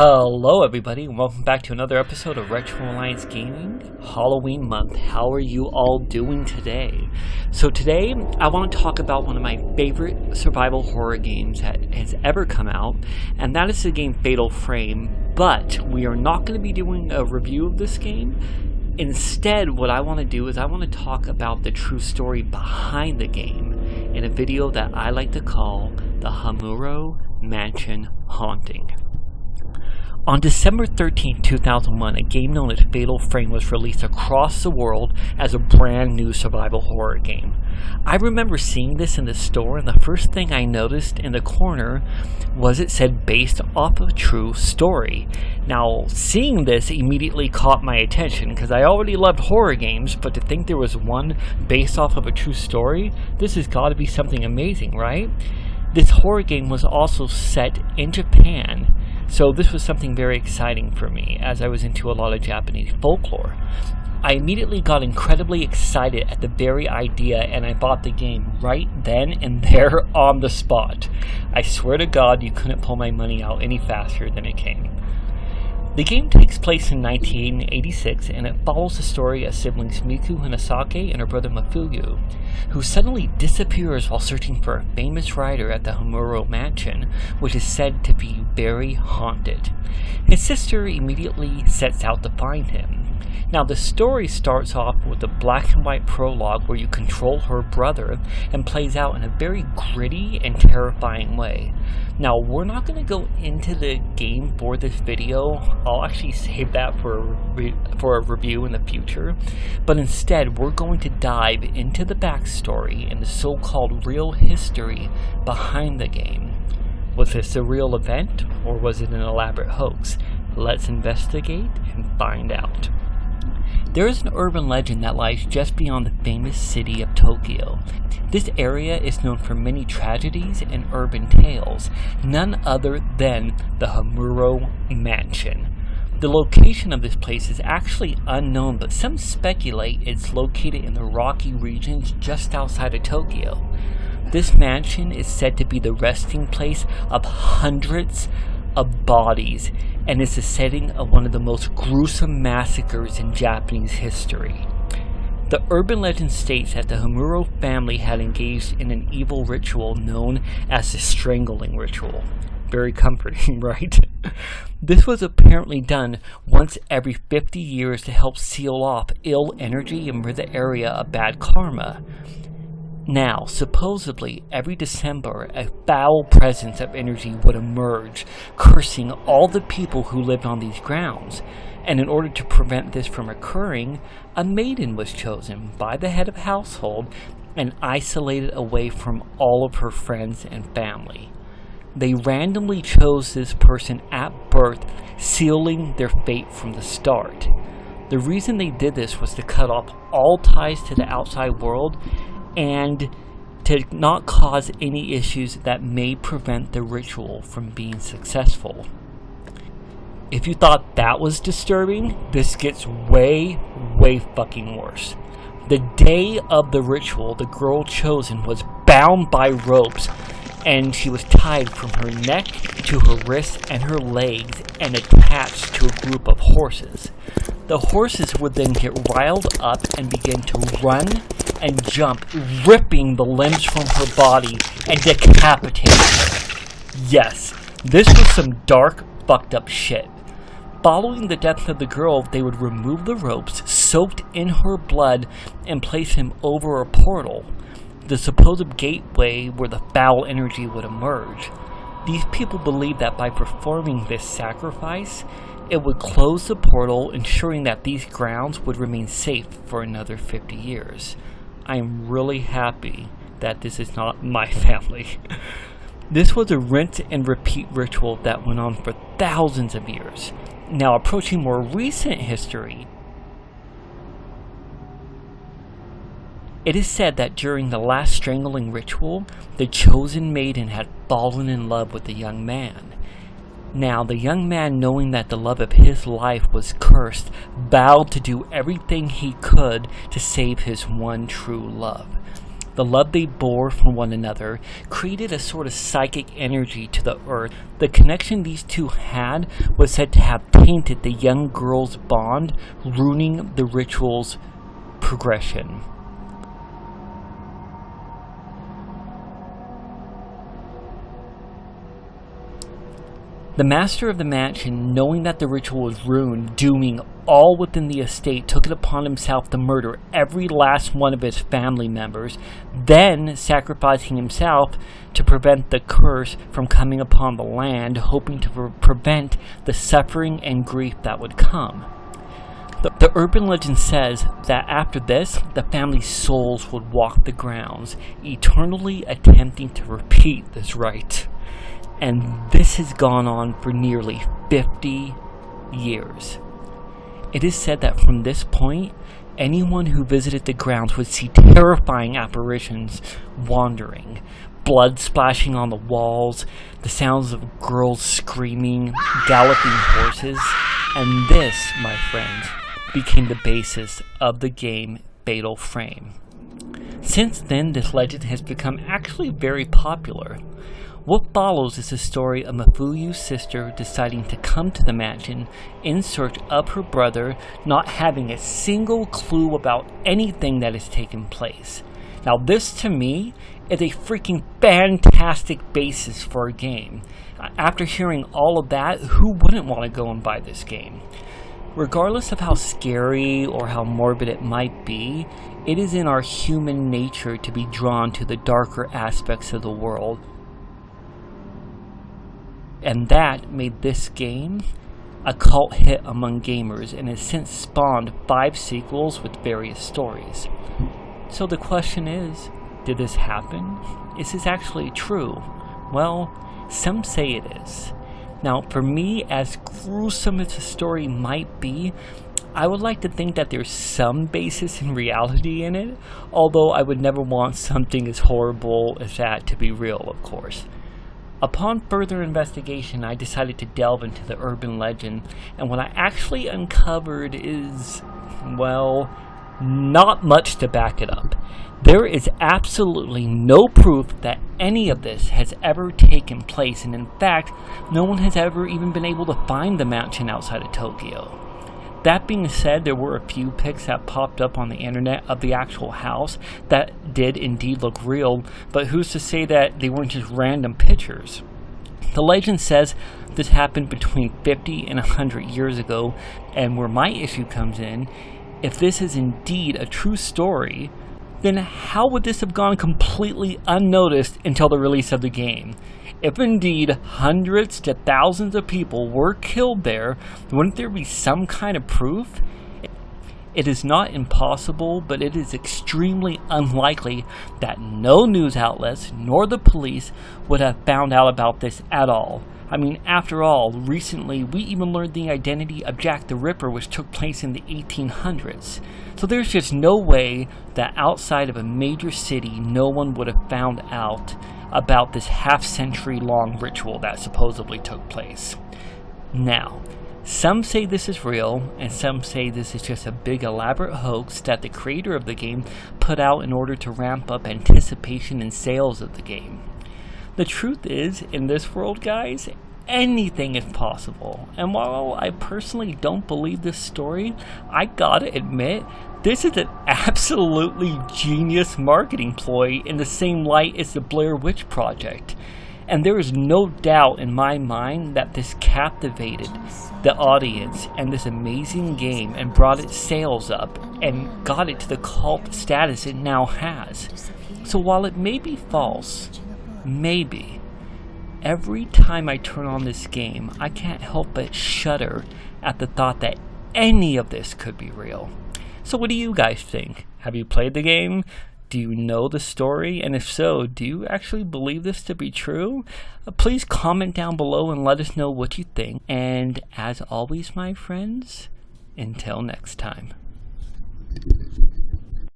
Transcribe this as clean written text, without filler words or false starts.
Hello everybody, and welcome back to another episode of Retro Alliance Gaming Halloween month. How are you all doing today? So today I want to talk about one of my favorite survival horror games that has ever come out, and that is the game Fatal Frame. But we are not going to be doing a review of this game. Instead, what I want to do is I want to talk about the true story behind the game in a video that I like to call the Himuro Mansion Haunting. On December 13, 2001, a game known as Fatal Frame was released across the world as a brand new survival horror game. I remember seeing this in the store, and the first thing I noticed in the corner was it said based off of a true story. Now, seeing this immediately caught my attention because I already loved horror games, but to think there was one based off of a true story, this has got to be something amazing, right? This horror game was also set in Japan. So this was something very exciting for me, as I was into a lot of Japanese folklore. I immediately got incredibly excited at the very idea, and I bought the game right then and there on the spot. I swear to God, you couldn't pull my money out any faster than it came. The game takes place in 1986, and it follows the story of siblings Miku Hinasake and her brother Mafuyu, who suddenly disappears while searching for a famous writer at the Himuro Mansion, which is said to be very haunted. His sister immediately sets out to find him. Now, the story starts off with a black and white prologue where you control her brother and plays out in a very gritty and terrifying way. Now, we're not going to go into the game for this video. I'll actually save that for a review in the future. But instead, we're going to dive into the backstory and the so-called real history behind the game. Was this a real event, or was it an elaborate hoax? Let's investigate and find out. There is an urban legend that lies just beyond the famous city of Tokyo. This area is known for many tragedies and urban tales, none other than the Himuro Mansion. The location of this place is actually unknown, but some speculate it's located in the rocky regions just outside of Tokyo. This mansion is said to be the resting place of hundreds of bodies, and is the setting of one of the most gruesome massacres in Japanese history. The urban legend states that the Himuro family had engaged in an evil ritual known as the strangling ritual. Very comforting, right? This was apparently done once every 50 years to help seal off ill energy and rid the area of bad karma. Now, supposedly, every December, a foul presence of energy would emerge, cursing all the people who lived on these grounds. And in order to prevent this from occurring, a maiden was chosen by the head of household and isolated away from all of her friends and family. They randomly chose this person at birth, sealing their fate from the start. The reason they did this was to cut off all ties to the outside world and to not cause any issues that may prevent the ritual from being successful. If you thought that was disturbing, this gets way fucking worse. The day of the ritual, the girl chosen was bound by ropes, and she was tied from her neck to her wrists and her legs and attached to a group of horses. The horses would then get riled up and begin to run and jump, ripping the limbs from her body and decapitating her. Yes, this was some dark, fucked up shit. Following the death of the girl, they would remove the ropes soaked in her blood and place him over a portal, the supposed gateway where the foul energy would emerge. These people believed that by performing this sacrifice, it would close the portal, ensuring that these grounds would remain safe for another 50 years. I am really happy that this is not my family. This was a rinse and repeat ritual that went on for thousands of years. Now, approaching more recent history, it is said that during the last strangling ritual, the chosen maiden had fallen in love with the young man. Now, the young man, knowing that the love of his life was cursed, vowed to do everything he could to save his one true love. The the love they bore for one another, created a sort of psychic energy to the earth. The connection these two had was said to have tainted the young girl's bond, ruining the ritual's progression. The master of the mansion, knowing that the ritual was ruined, dooming all within the estate, took it upon himself to murder every last one of his family members, then sacrificing himself to prevent the curse from coming upon the land, hoping to prevent the suffering and grief that would come. The urban legend says that after this, the family's souls would walk the grounds, eternally attempting to repeat this rite. And this has gone on for nearly 50 years. It is said that from this point, anyone who visited the grounds would see terrifying apparitions wandering, blood splashing on the walls, the sounds of girls screaming, galloping horses, and this, my friends, became the basis of the game Fatal Frame. Since then, this legend has become actually very popular. What follows is the story of Mafuyu's sister deciding to come to the mansion in search of her brother, not having a single clue about anything that has taken place. Now this, to me, is a freaking fantastic basis for a game. After hearing all of that, who wouldn't want to go and buy this game? Regardless of how scary or how morbid it might be, it is in our human nature to be drawn to the darker aspects of the world. And that made this game a cult hit among gamers and has since spawned 5 sequels with various stories. So the question is, did this happen? Is this actually true? Well, some say it is. Now, for me, as gruesome as the story might be, I would like to think that there's some basis in reality in it, although I would never want something as horrible as that to be real, of course. Upon further investigation, I decided to delve into the urban legend, and what I actually uncovered is, well, not much to back it up. There is absolutely no proof that any of this has ever taken place, and in fact, no one has ever even been able to find the mansion outside of Tokyo. That being said, there were a few pics that popped up on the internet of the actual house that did indeed look real, but who's to say that they weren't just random pictures? The legend says this happened between 50 and 100 years ago, and where my issue comes in, if this is indeed a true story, then how would this have gone completely unnoticed until the release of the game? If indeed hundreds to thousands of people were killed there, wouldn't there be some kind of proof? It is not impossible, but it is extremely unlikely that no news outlets nor the police would have found out about this at all. I mean, after all, recently we even learned the identity of Jack the Ripper, which took place in the 1800s. So there's just no way that outside of a major city no one would have found out about this half-century long ritual that supposedly took place. Now, some say this is real, and some say this is just a big elaborate hoax that the creator of the game put out in order to ramp up anticipation and sales of the game. The truth is, in this world, guys, anything is possible. And while I personally don't believe this story, I gotta admit, this is an absolutely genius marketing ploy in the same light as the Blair Witch Project. And there is no doubt in my mind that this captivated the audience and this amazing game and brought its sales up and got it to the cult status it now has. So while it may be false, maybe, every time I turn on this game, I can't help but shudder at the thought that any of this could be real. So what do you guys think? Have you played the game? Do you know the story? And if so, do you actually believe this to be true? Please comment down below and let us know what you think. And as always, my friends, until next time.